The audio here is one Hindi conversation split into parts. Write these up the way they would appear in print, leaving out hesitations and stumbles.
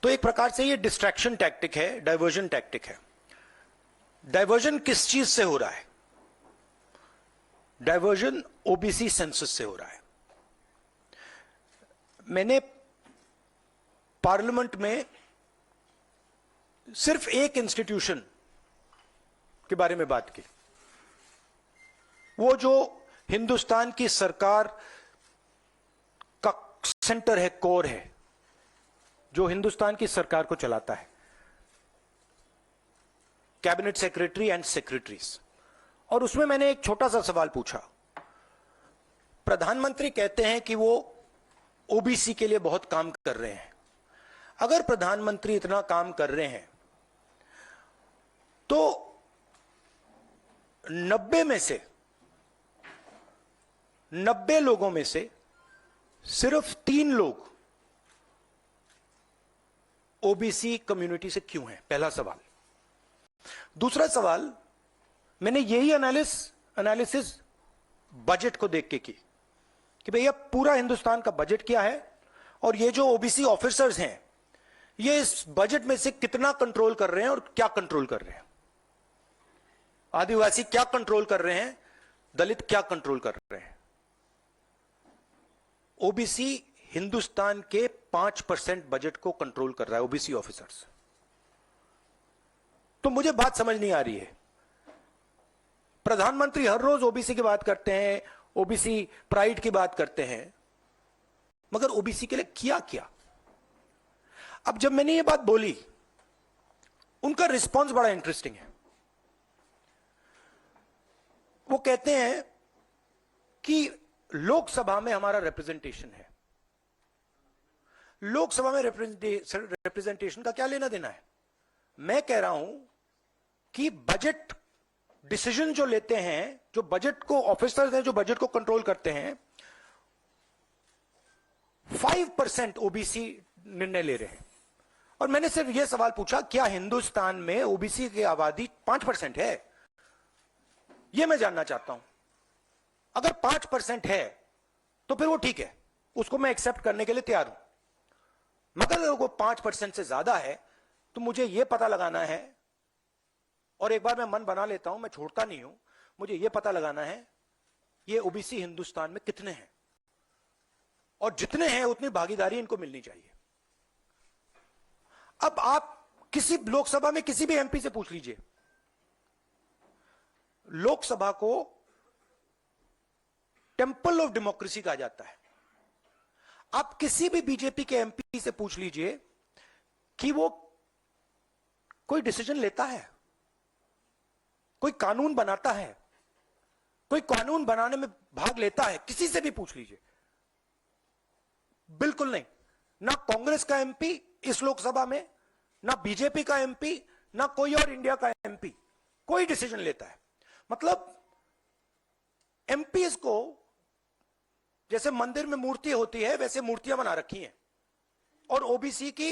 तो एक प्रकार से ये डिस्ट्रैक्शन टैक्टिक है, डाइवर्जन टैक्टिक है। डाइवर्जन किस चीज से हो रहा है? डाइवर्जन ओबीसी सेंसस से हो रहा है। मैंने पार्लियामेंट में सिर्फ एक इंस्टीट्यूशन के बारे में बात की, वो जो हिंदुस्तान की सरकार का सेंटर है, कोर है, जो हिंदुस्तान की सरकार को चलाता है, कैबिनेट सेक्रेटरी एंड सेक्रेटरीज। और उसमें मैंने एक छोटा सा सवाल पूछा। प्रधानमंत्री कहते हैं कि वो ओबीसी के लिए बहुत काम कर रहे हैं। अगर प्रधानमंत्री इतना काम कर रहे हैं तो 90 लोगों में से सिर्फ 3 लोग ओबीसी कम्युनिटी से क्यों हैं? पहला सवाल। दूसरा सवाल, मैंने यही एनालिसिस बजट को देख के की कि भैया पूरा हिंदुस्तान का बजट क्या है और ये जो ओबीसी ऑफिसर्स हैं ये इस बजट में से कितना कंट्रोल कर रहे हैं और क्या कंट्रोल कर रहे हैं। आदिवासी क्या कंट्रोल कर रहे हैं, दलित क्या कंट्रोल कर रहे हैं। ओबीसी हिंदुस्तान के 5% बजट को कंट्रोल कर रहा है, ओबीसी ऑफिसर्स। तो मुझे बात समझ नहीं आ रही है। प्रधानमंत्री हर रोज ओबीसी की बात करते हैं, ओबीसी प्राइड की बात करते हैं, मगर ओबीसी के लिए किया क्या? अब जब मैंने ये बात बोली, उनका रिस्पॉन्स बड़ा इंटरेस्टिंग है। वो कहते हैं कि लोकसभा में हमारा रिप्रेजेंटेशन है। लोकसभा में रिप्रेजेंटेशन का क्या लेना देना है? मैं कह रहा हूं कि बजट डिसीजन जो लेते हैं, जो बजट को ऑफिसर्स हैं, जो बजट को कंट्रोल करते हैं, 5% ओबीसी निर्णय ले रहे हैं। और मैंने सिर्फ यह सवाल पूछा, क्या हिंदुस्तान में ओबीसी की आबादी 5% है? यह मैं जानना चाहता हूं। अगर 5% है तो फिर वो ठीक है, उसको मैं एक्सेप्ट करने के लिए तैयार हूं। मगर अगर वो 5% से ज्यादा है तो मुझे यह पता लगाना है, और एक बार मैं मन बना लेता हूं, मैं छोड़ता नहीं हूं, मुझे यह पता लगाना है ये ओबीसी हिंदुस्तान में कितने हैं, और जितने हैं उतनी भागीदारी इनको मिलनी चाहिए। अब आप किसी लोकसभा में किसी भी एमपी से पूछ लीजिए, लोकसभा को टेंपल ऑफ डेमोक्रेसी कहा जाता है। आप किसी भी बीजेपी के एमपी से पूछ लीजिए कि वो कोई डिसीजन लेता है, कोई कानून बनाता है, कोई कानून बनाने में भाग लेता है, किसी से भी पूछ लीजिए, बिल्कुल नहीं। ना कांग्रेस का एमपी इस लोकसभा में, ना बीजेपी का एमपी, ना कोई और इंडिया का एमपी कोई डिसीजन लेता है। मतलब एमपीएस को जैसे मंदिर में मूर्ति होती है वैसे मूर्तियां बना रखी हैं, और ओबीसी की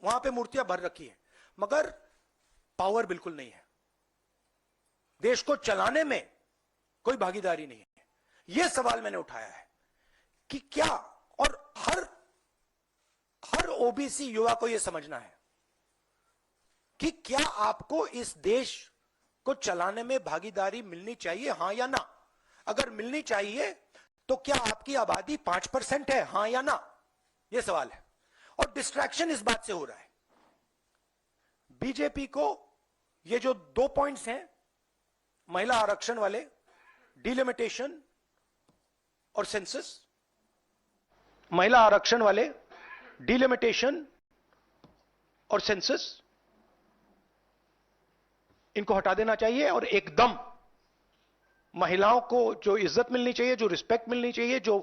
वहां पे मूर्तियां भर रखी हैं, मगर पावर बिल्कुल नहीं है। देश को चलाने में कोई भागीदारी नहीं है। यह सवाल मैंने उठाया है कि क्या, और हर ओबीसी युवा को यह समझना है कि क्या आपको इस देश को चलाने में भागीदारी मिलनी चाहिए, हां या ना? अगर मिलनी चाहिए तो क्या आपकी आबादी 5% है, हां या ना? यह सवाल है। और डिस्ट्रैक्शन इस बात से हो रहा है। बीजेपी को ये जो 2 पॉइंट्स हैं, महिला आरक्षण वाले, डिलिमिटेशन और सेंसस, महिला आरक्षण वाले, डिलिमिटेशन और सेंसस, इनको हटा देना चाहिए और एकदम महिलाओं को जो इज्जत मिलनी चाहिए, जो रिस्पेक्ट मिलनी चाहिए, जो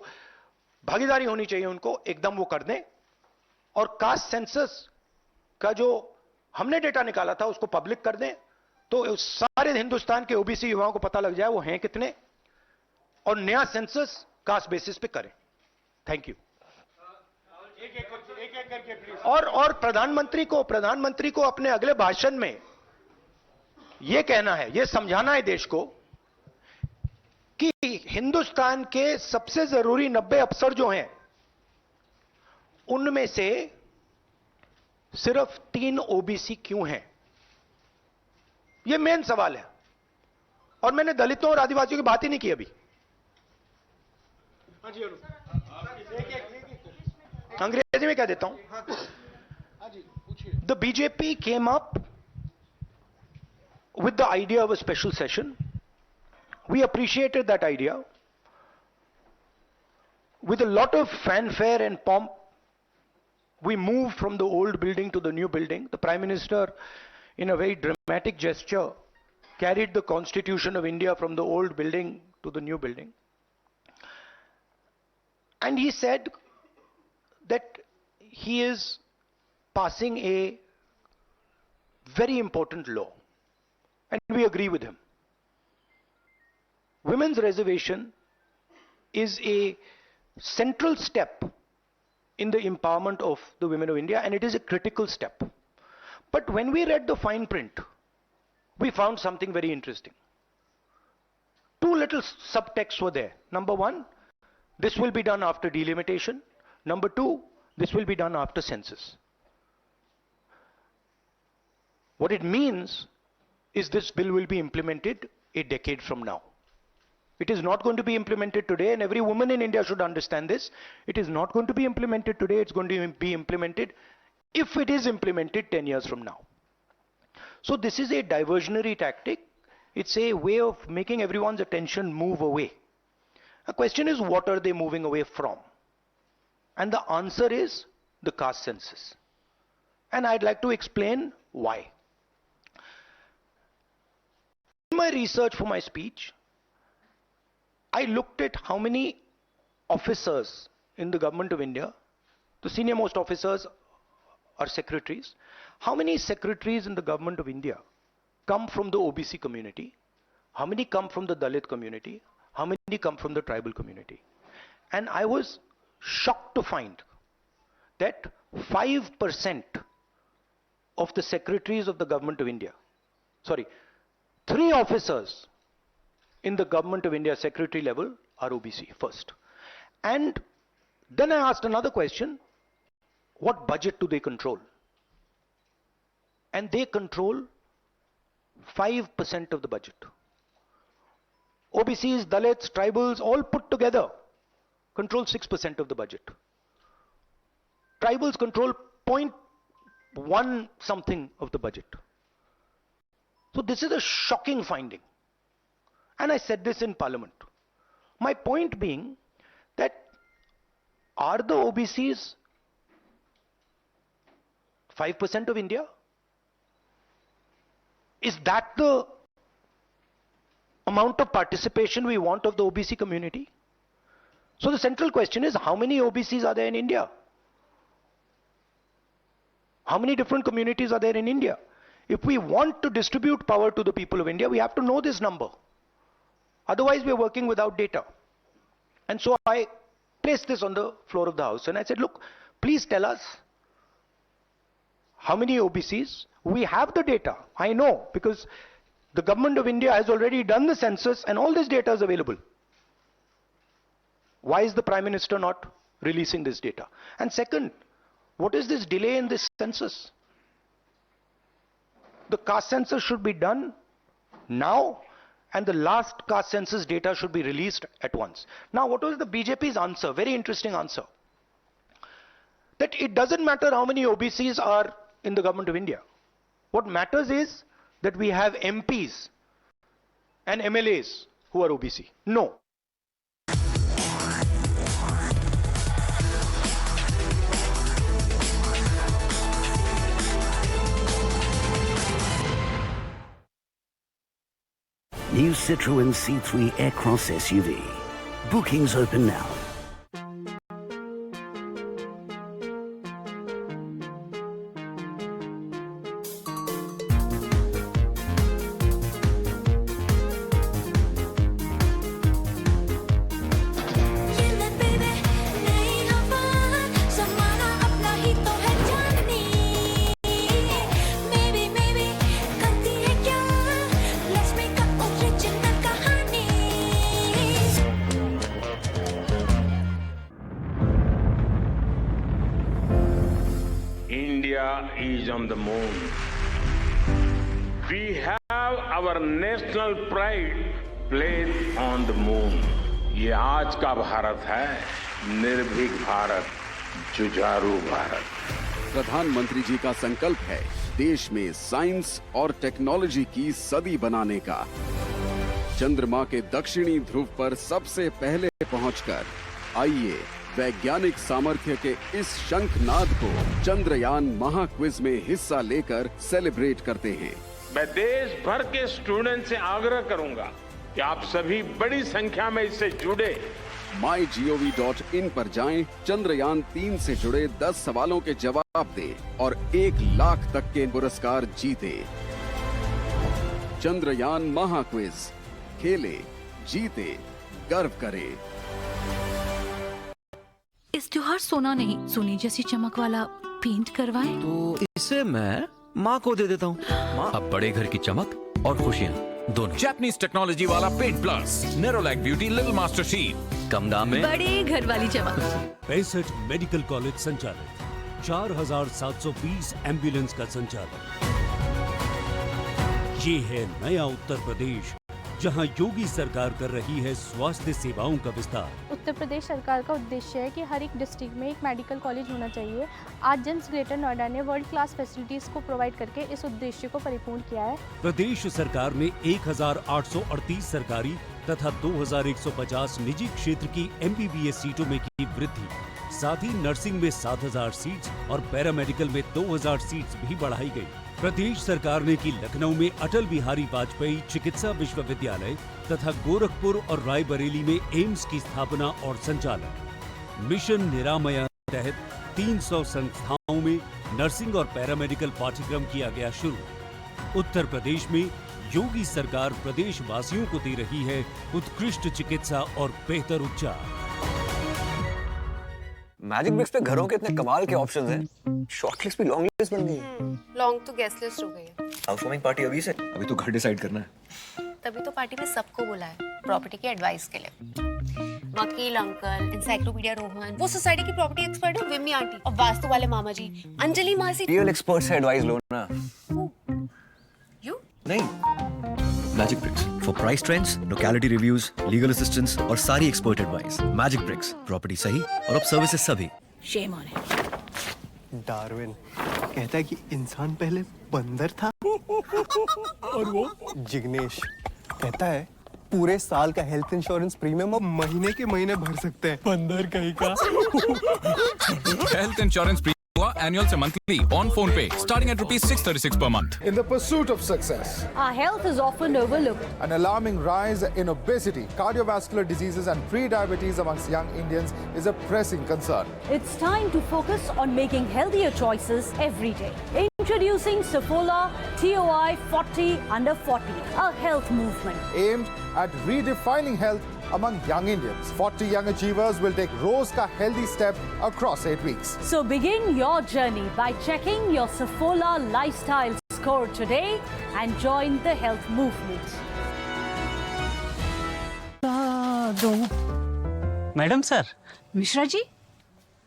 भागीदारी होनी चाहिए, उनको एकदम वो कर दें। और कास्ट सेंसस का जो हमने डेटा निकाला था उसको पब्लिक कर दें, तो सारे हिंदुस्तान के ओबीसी युवाओं को पता लग जाए वो हैं कितने, और नया सेंसस कास्ट बेसिस पे करें। Thank you. और प्रधानमंत्री को अपने अगले भाषण में यह कहना है, यह समझाना है देश को कि हिंदुस्तान के सबसे जरूरी 90 अफसर जो हैं, उनमें से सिर्फ 3 ओबीसी क्यों हैं? यह मेन सवाल है। और मैंने दलितों और आदिवासियों की बात ही नहीं की अभी। अंग्रेजी में कह देता हूं। The BJP came up with the idea of a special session. We appreciated that idea. With a lot of fanfare and pomp, we moved from the old building to the new building. The Prime Minister, in a very dramatic gesture, carried the Constitution of India from the old building to the new building. And he said that he is passing a very important law. And we agree with him. Women's reservation is a central step in the empowerment of the women of India, and it is a critical step. But when we read the fine print, we found something very interesting. Two little subtexts were there. Number one, this will be done after delimitation. Number two, this will be done after census. What it means is this bill will be implemented a decade from now. It is not going to be implemented today, and every woman in India should understand this. It is not going to be implemented today, it's going to be implemented, if it is implemented, 10 years from now. So this is a diversionary tactic. It's a way of making everyone's attention move away. The question is, what are they moving away from? And the answer is the caste census. And I'd like to explain why. In my research for my speech, I looked at how many officers in the government of India, the senior most officers are secretaries, how many secretaries in the government of India come from the OBC community, how many come from the Dalit community, how many come from the tribal community. And I was shocked to find that 5% of the secretaries of the government of India, 3 officers in the government of India secretary level are OBC first. And then I asked another question, what budget do they control? And they control 5% of the budget. OBCs, Dalits, tribals, all put together control 6% of the budget. Tribals control 0.1 something of the budget. So this is a shocking finding. And I said this in Parliament. My point being that are the OBCs 5% of India? Is that the amount of participation we want of the OBC community? So the central question is, how many OBCs are there in India? How many different communities are there in India? If we want to distribute power to the people of India, we have to know this number. Otherwise, we are working without data. And so I placed this on the floor of the House and I said, look, please tell us how many OBCs. We have the data, I know, because the government of India has already done the census and all this data is available. Why is the Prime Minister not releasing this data? And second, what is this delay in this census? The caste census should be done now, and the last caste census data should be released at once. Now, what was the BJP's answer? Very interesting answer. That it doesn't matter how many OBCs are in the government of India. What matters is that we have MPs and MLAs who are OBC. No. New Citroën C3 Aircross SUV. Bookings open now. India is on the moon. We have our national pride placed on the moon. ये आज का भारत है, निर्भीक भारत, जुझारू भारत। प्रधानमंत्री जी का संकल्प है देश में साइंस और टेक्नोलॉजी की सदी बनाने का। चंद्रमा के दक्षिणी ध्रुव पर सबसे पहले पहुंचकर आइए वैज्ञानिक सामर्थ्य के इस शंखनाद को चंद्रयान महाक्विज में हिस्सा लेकर सेलिब्रेट करते हैं। मैं देश भर के स्टूडेंट से आग्रह करूंगा कि आप सभी बड़ी संख्या में इससे जुड़े। mygov.in पर जाएं, चंद्रयान 3 से जुड़े 10 सवालों के जवाब दें और 1 लाख तक के पुरस्कार जीते। चंद्रयान महाक्विज, खेले, जीते, गर्व करें। इस त्योहार सोना नहीं, सोने जैसी चमक वाला पेंट करवाएं। तो इसे मैं माँ को दे देता हूँ। अब बड़े घर की चमक और खुशियाँ दोनों। जापानीज टेक्नोलॉजी वाला paint plus, Nerolac beauty little master sheet, कम दाम में बड़े घर वाली चमक। 65 मेडिकल कॉलेज संचालित, 4720 एम्बुलेंस का संचालन। ये है नया उत्तर प्रदेश, जहां योगी सरकार कर रही है स्वास्थ्य सेवाओं का विस्तार। उत्तर प्रदेश सरकार का उद्देश्य है कि हर एक डिस्ट्रिक्ट में एक मेडिकल कॉलेज होना चाहिए। आज जिम्स ग्रेटर नोएडा ने वर्ल्ड क्लास फैसिलिटीज को प्रोवाइड करके इस उद्देश्य को परिपूर्ण किया है। प्रदेश सरकार ने 1838 सरकारी तथा 2150 निजी क्षेत्र की MBBS सीटों में की वृद्धि। साथ ही नर्सिंग में 7000 सीट्स और पैरामेडिकल में 2000 सीट्स भी बढ़ाई गई। प्रदेश सरकार ने की लखनऊ में अटल बिहारी वाजपेयी चिकित्सा विश्वविद्यालय तथा गोरखपुर और रायबरेली में एम्स की स्थापना और संचालन। मिशन निरामया तहत 300 संस्थाओं में नर्सिंग और पैरामेडिकल पाठ्यक्रम किया गया शुरू। उत्तर प्रदेश में योगी सरकार प्रदेश वासियों को दे रही है उत्कृष्ट चिकित्सा और बेहतर उपचार। मैजिक ब्रिक्स पे घरों के इतने कमाल के ऑप्शंस हैं। शॉर्टलिस्ट भी लॉन्ग लिस्ट बन गई है। लॉन्ग तो गेस्ट लिस्ट हो गई है। हाउस वार्मिंग पार्टी अभी से? अभी तो घर डिसाइड करना है। तभी तो पार्टी में सबको बुलाया प्रॉपर्टी की एडवाइस के लिए। वकील अंकल, इंसाइक्लोपीडिया रोहन, वो सोसाइटी की प्रॉपर्टी एक्सपर्ट है विम्मी आंटी, और वास्तु वाले मामा जी अंजलि मासी। रियल एक्सपर्ट से एडवाइस लो ना। यू? नहीं। MagicBricks for price trends, locality reviews, legal assistance और सारी expert advice. MagicBricks, property सही और अब सर्विसेज सभी। Shame on it. डार्विन कहता है कि इंसान पहले बंदर था। और वो जिग्नेश कहता है पूरे साल का हेल्थ इंश्योरेंस प्रीमियम अब महीने के महीने भर सकते हैं। बंदर कहीं का। हेल्थ इंश्योरेंस annual से monthly on phone pay starting at rupees 636 per month. In the pursuit of success, Our health is often overlooked. an alarming rise in obesity, cardiovascular diseases and pre-diabetes amongst young Indians is a pressing concern. It's time to focus on making healthier choices every day. Introducing Safola TOI 40 under 40, a health movement Aimed at redefining health among young Indians. 40 young achievers will take Rose Ka healthy step across 8 weeks. So begin your journey by checking your Safola lifestyle score today and join the health movement. Madam sir. Mishra ji,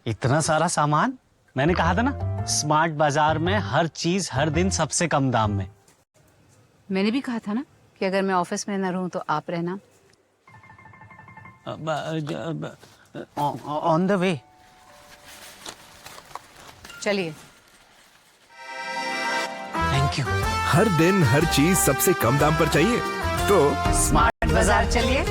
इतना सारा सामान, मैंने कहा था ना स्मार्ट बाजार में हर चीज हर दिन सबसे कम दाम में। मैंने भी कहा था ना कि अगर मैं ऑफिस में न रहूं तो आप रहना। On the way. चलिए। Thank you. हर दिन हर चीज सबसे कम दाम पर चाहिए तो स्मार्ट बाजार चलिए।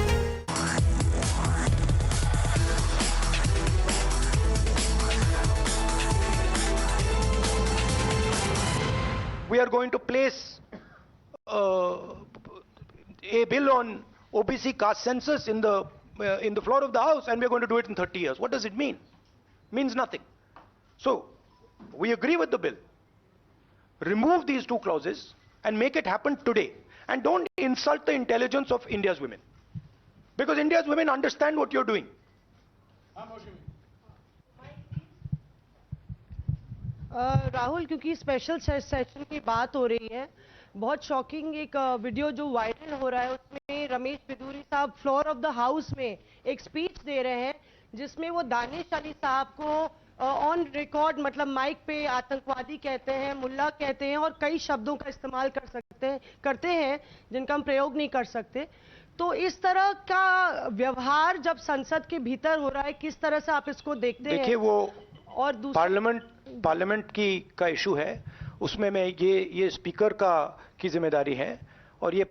We are going to place a bill on OBC caste census in the floor of the house, and we are going to do it in 30 years. What does it mean? Means nothing. So we agree with the bill. Remove these two clauses and make it happen today. And don't insult the intelligence of India's women, because India's women understand what you're doing. Rahul, क्योंकि स्पेशल सेशन की बात हो रही है, बहुत शॉकिंग एक वीडियो जो वायरल हो रहा है, उसमें रमेश बिदूरी साहब फ्लोर ऑफ द हाउस में एक स्पीच दे रहे हैं जिसमें वो दानिश अली साहब को ऑन रिकॉर्ड मतलब माइक पे आतंकवादी कहते हैं, मुल्ला कहते हैं और कई शब्दों का इस्तेमाल करते हैं जिनका हम प्रयोग नहीं कर सकते। तो इस तरह का व्यवहार जब संसद के भीतर हो रहा है, किस तरह से आप इसको देखते हैं? देखिए, वो और पार्लियामेंट का इशू है, उसमें मैं ये स्पीकर की जिम्मेदारी है और ये